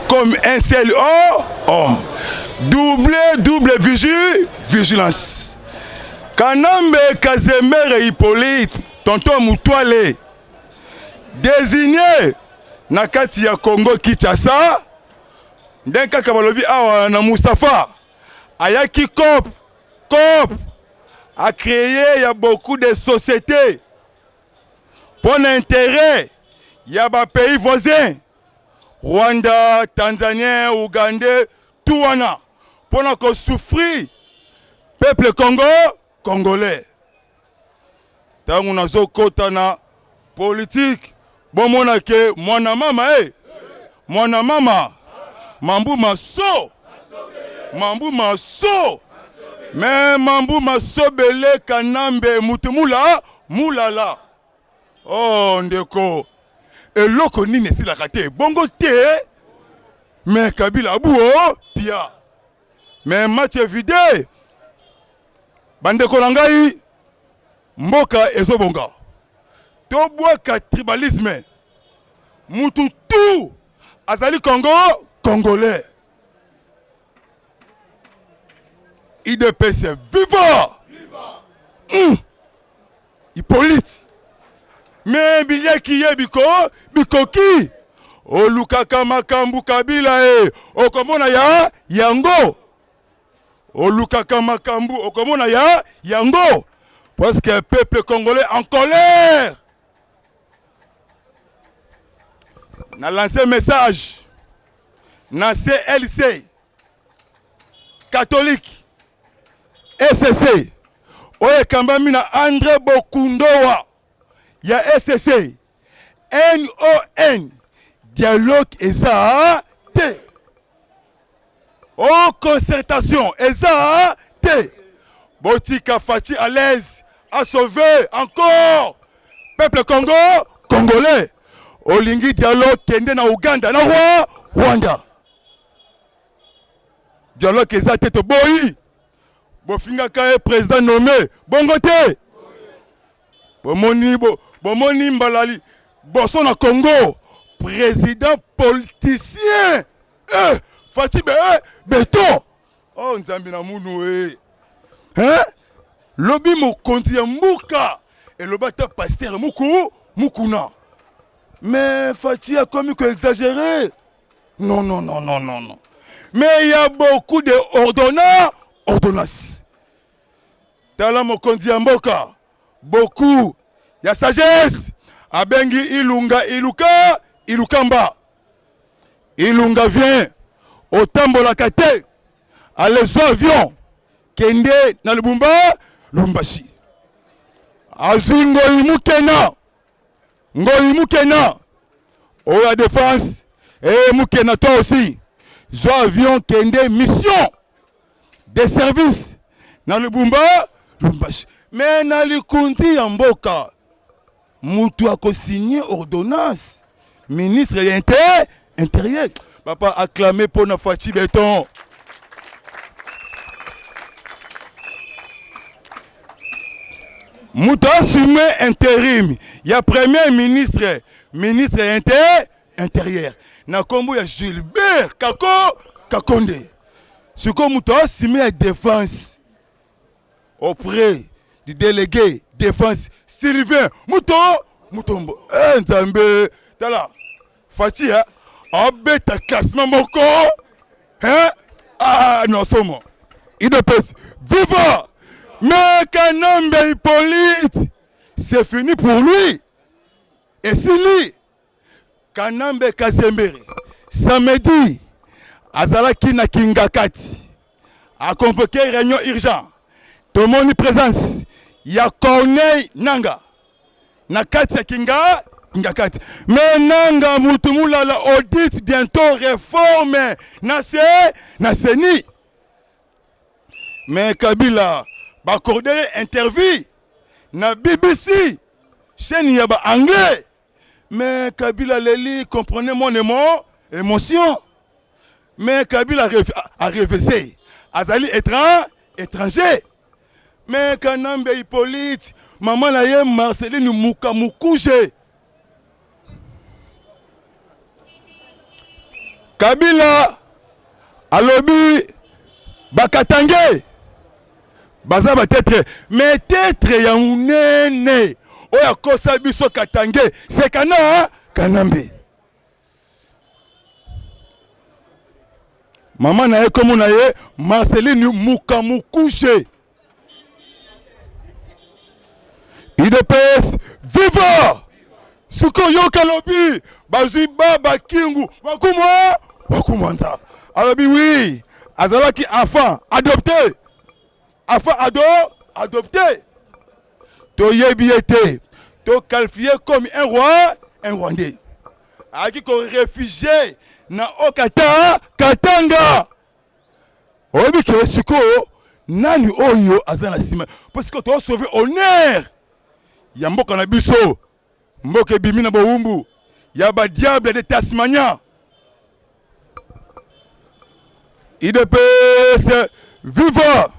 comme un seul homme. Double vigilance. Kanambe Kazemere Hippolyte, tonton Moutouale, désigné na kati ya Congo Kinshasa, ndenka kabalobi awa na Moustapha, ayaki COP a créé il y a beaucoup de sociétés pour l'intérêt il y a des pays voisins Rwanda, Tanzanie, Ouganda, tout wana pour nous souffrir peuple congolais. Tant on a zokota na politique bon mona ke mwana mama mambu maso mais mambu masobele kanambe mutumula mulala oh ndeko eloko nini si la kate bongo te mais Kabila abuo pia mais match vide bandeko nangai mboka ezobonga tobwaka tribalisme mutu tout azali congolais IDPS vivant Hippolyte mais bilye kiye bikoki olukaka makambu Kabila okomona ya yango olukaka makambu okomona ya yango parce que peuple congolais en colère. Na lancé message na CLC catholique SCC oye kambami na André Bokundowa ya SCC NON dialogue eza te oh concertation eza te botika Fachi à l'aise à sauver encore peuple congolais olingi dialogue kende na Uganda na Rwanda dialogue eza te to boyi bofinga ka président nommé bongo te bomoni mbalali boso na Congo président politicien Fachi beto oh nzambi na munu lobi mokonzi ya mbuka elobata pasteur mukuna mais Fachi a commis que exagéré non mais il y a beaucoup de ordonnances tala mokonzi ya mboka beaucoup ya sagesse abengi ilukamba ilunga vient otambolaka te alezo avion kende na Lubumbashi azwi ngoyi mukena oya défense mukena toi aussi zo avion kende mission de service na Lubumbashi mais na likunzi ya mboka mutu akosigné ordonnance ministre ya intérieur papa acclamé pour na Fachi Beton mutu assumé intérim ya premier ministre intérieur na kombo ya Gilbert Kakonde siko mutu assumé la défense auprès du délégué défense Sylvain Mutombo nzambe tala Fachi abeta classement moko non somo IDPS vivant mais Kanambe Hippolyte c'est fini pour lui et si lui Kanambe Kazemere samedi azalaki na Kingakati a convoqué réunion urgente tomoni présence ya Corneille Nanga na kati ya Kingakati mais Nanga mutumula la audit bientôt réforme na seni mais Kabila accordé interview na BBC chaîne ya ba anglais mais Kabila leli comprenez mon émotion mais Kabila a révisé azali étranger mais Kanambe Hippolyte maman na ye Marceline Mukuje Kabila alobi bakatange baza batetre mais tetre ya munene oya kosa biso katange c'est kana kanambe maman na ye comme na ye Marceline Mukamukuje IDPS viva suko yoka lobi bazui baba kingu wakumwanza alobi oui azalaki enfant adopté adopté to yebi été to qualifié comme un roi un rwandais aki ko réfugié na okata katanga obi ke suko nani oyo azana sima parce que to sauver honneur ya mboka na biso mboka ebimi na bowumbu ya ba diable de Tasmania IDPS viva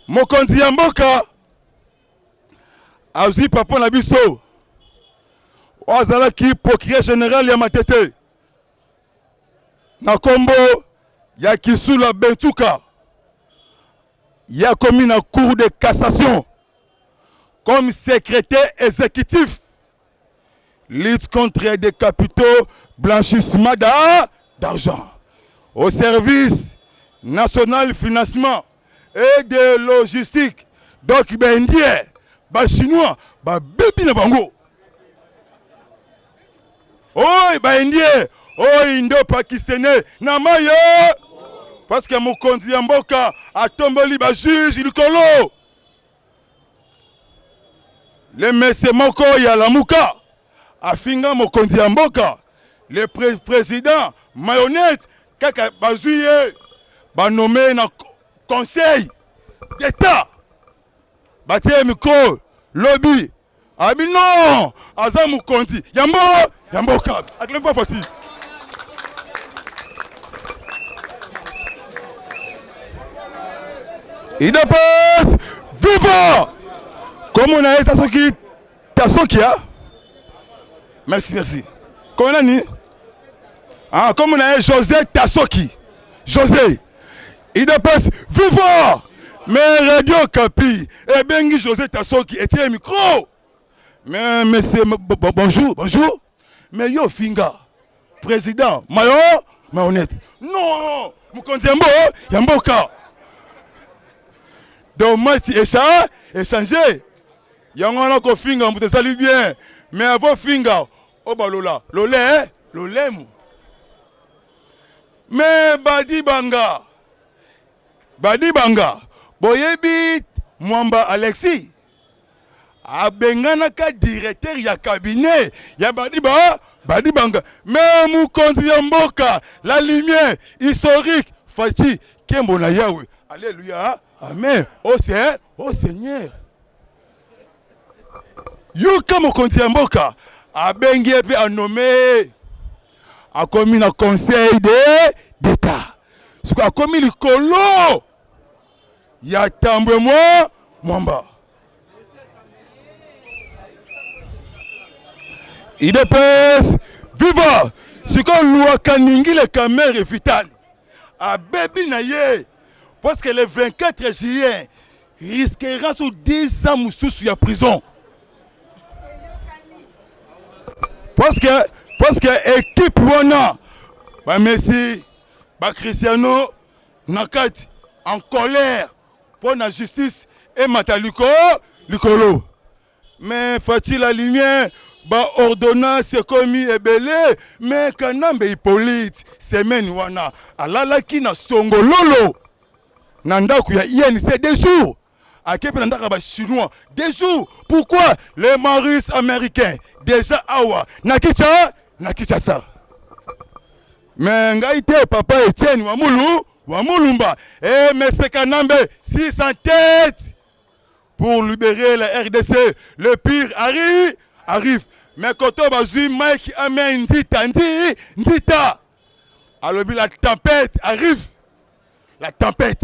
mokonzi ya mboka azwi papa na biso azalaki procureur général ya Matete na kombo ya Kisula Bentuka ya commis na cour de cassation comme secrétaire exécutif lutte contre des capitaux blanchissement d'argent au service national financement et de logistique donc indien ba chinois ba bebi na bango oi ba indien oi indo pakistanais na mayo parce que mokonzi ya mboka atomboli ba juge likolo le messe moko ya lamuka afinga mokonzi ya mboka le président marionnette kaka bazuye ba nommé na conseil d'état batie micro lobby abi non aza mokonzi ya mboka akile pas fati IDPS viva comme on a ça soki tasokia merci comment on a ah comme on a José Tasoki José IDPS viva mais Radio Kapi et bengi José Tasoki était micro mais monsieur bonjour mais yo finga président mayo honnête non mukonzembo ya mboka donc mati échanger yango na ko finga mute sali bien mais avant finga obalola lolemu mais badi banga boyebi Mwamba Alexis abenganaka directeur ya cabinet ya badi banga mais mukonzi ya mboka la lumière historique Fachi Kembo na Yahweh alléluia amen oh Seigneur yuka mokonzi ya mboka abengi pe a nommé a commis na conseil d'état ce a commis likolo ya tambwe Mwamba IDPS viva ce qu'on loi kaningi le caméra vitale a bébi na ye parce que le 24 juillet risquera sous 10 ans sous la prison parce que équipe wana ba Messi ba Cristiano nakati en colère pour la justice et mataliko likolo mais Fati la lumière ba ordonnance commis ebele mais kanambe Hippolyte semaine wana alalaki na songololo na ndaku ya INC des jours akepe na ndaka ba chinois des jours pourquoi les maris américains déjà awa na Kinshasa mais ngaite papa Etienne wa mulumba et monsieur Kanambe 600 têtes pour libérer la RDC le pire arrive mais quand on va jouer Mike Amen Nzita alors la tempête arrive la tempête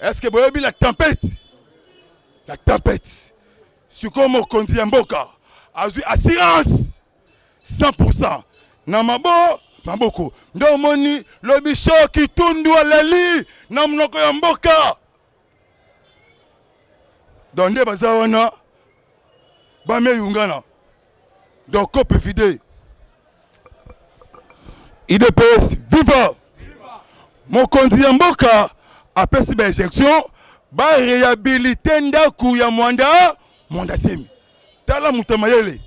est-ce que vous avez vu la tempête c'est comme on dit en boka assurance 100% namabo maboko ndo moni lobisho kitundu alali na mnoko ya mboka donde baza wana bame yungana donc cope vide IDPS viva mokonzi ya mboka apesi ba injection ba réhabiliter ndaku ya mwanda semi tala mutamayele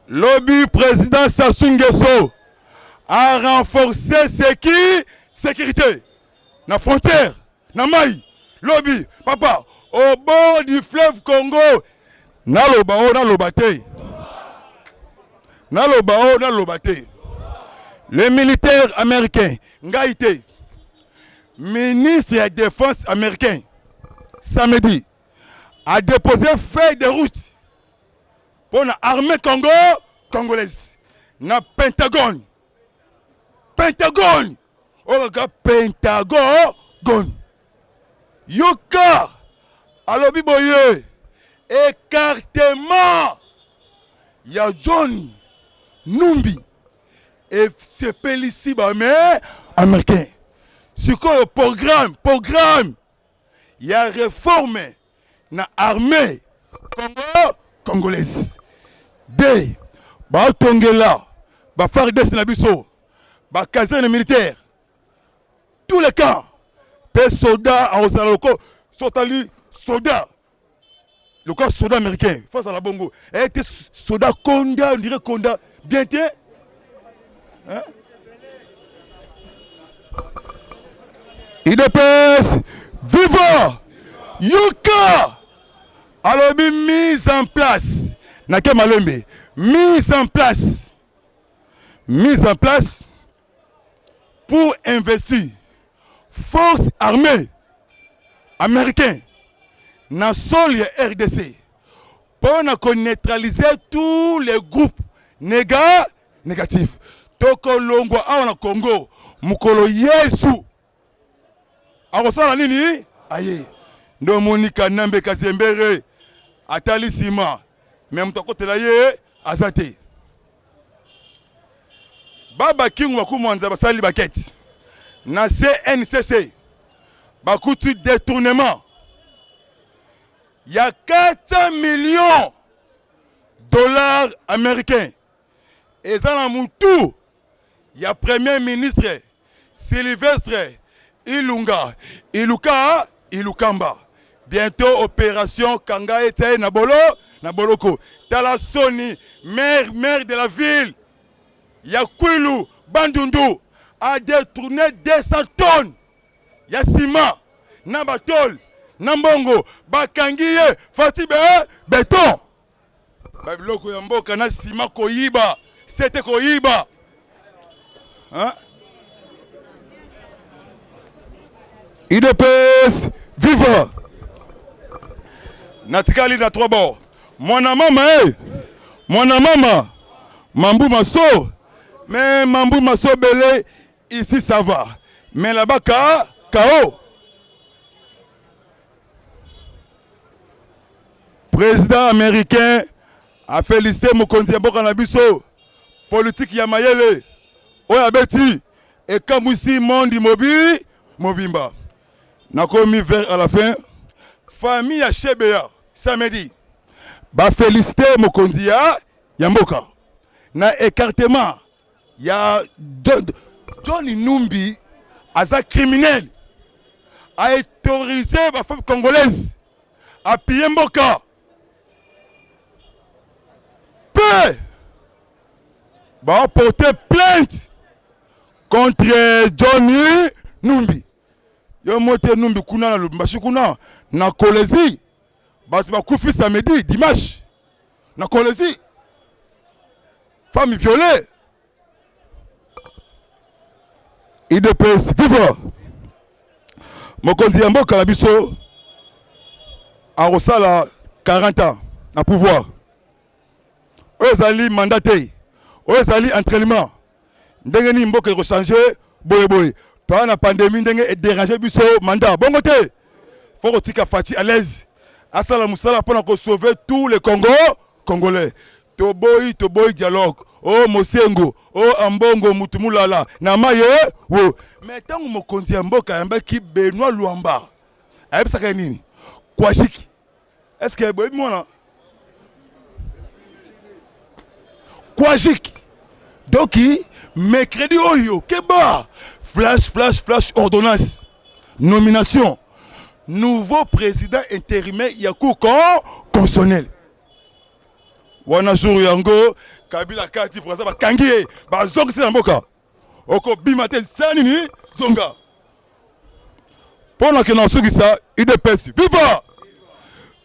lobby président Sassou Nguesso a renforcé sécurité na frontière na mai lobby papa au bord du fleuve Congo naloba te les militaires américains ngaïté ministre de la défense américain samedi a déposé feuille de route pour l'armée congolaise na Pentagone yoka alobi boye écartement ya John Numbi et sepelisi ba américain sikoyo programme ya réforme na armée congolaise de ba tongela ba FARDC na biso ba caserne militaire tous les camps pe soldats à Osaloko sotali soldats le corps soldat américain face à la Bongo était soldat Konda on dirait Konda bien té hein IDPS viva Yuka alors mise en place Nake Malembe mise en place pour investir force armée américaine na sol ya RDC pour neutraliser tous les groupes négatifs toko longwa awa na Congo mukolo Yesu akosala nini aye ndo monika nambe kasembere atali sima même tokotela ye azate baba kingu bakumwanza basali bakete na CNCC bakuti détournement il y a 400 millions de dollars américains et ça dans Moutou il y a premier ministre Sylvestre Ilukamba bientôt opération Kanga Ete Naboloko Tala Soni maire de la ville Yakwilu Bandundu a détourné 200 tonnes ya ciment Nabatol Nambongo Bakangiye Fatibe béton Babiloko ya mboka na ciment koyiba c'était koyiba hein IDPS viva natikali na trois bords mwana mama Mambu Maso mais Mambu Maso belé ici ça va mais là-bas KO président américain a félicité mokonzi ya mboka na biso politique ya mayele oya beti et kamwisi monde mobimba nakomi vers à la fin famille ya Chebea samedi ba félicité mokonzi ya mboka na écartement ya John Numbi aza criminel a autorisé la femme congolaise à piller mboka peut va porter plainte contre Johnny Numbi. Yo moté Numbi kuna na Lubumbashi kuna na Kolezi batu bakufi samedi dimanche na Kolezi femme violée IDPS viva mokonzi ya mboka na biso arosala 40 ans na pouvoir ozali mandaté ozali entraînement ndenge ni mboka eko changer boye pendant la pandémie ndenge et déranger biso mandat bongo te faut tika fati à l'aise asala musala pour sauver tous les Congolais toboyi dialogue. Oh Mosengo, oh Ambongo Mutumulala, na maye wo. Mais tant que mokonzi mboka yamba ki Benoît Luamba. Aïe ça nini? Kwashiki. Est-ce que boy moi Kwashiki. Donc mercredi oyo keba flash ordonnance. Nomination. Nouveau président intérimaire Yakou constitutionnel. Wana jour yango Kabila kati pour ça ba kangi ba zonga c'est mboka. Oko bimate sanini zonga. Pendant que dans ce qui ça, UDPS viva.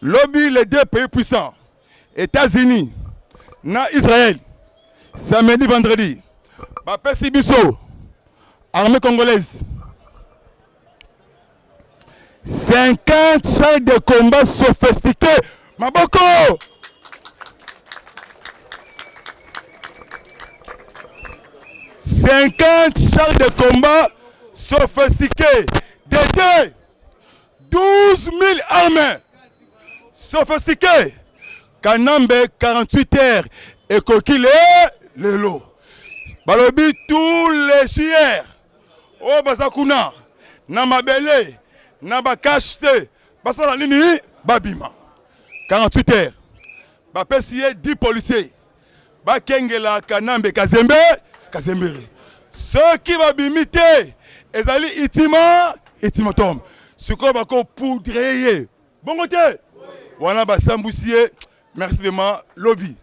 Lobby les deux pays puissants. États-Unis, na Israël. Samedi vendredi. Ba pesi biso armée congolaise. 50 chars de combat sophistiqués. Maboko. 50 chars de combat sophistiqués. D'été 12 000 armées sophistiquées. Kanambe 48 heures et coquille le lot. Balobi tous les chiens. Oh Bazakuna. Namabele. Nabakashte. Basala nini babima. 48 heures. Bapesiye 10 policiers. Bakengela Kanambe Kazembe. Kazembere. Ceux qui va bimiter. Ezali itima tom. Ce qu'on va poudrer. Bon côté. Voilà Basamboussier. Merci vraiment lobby.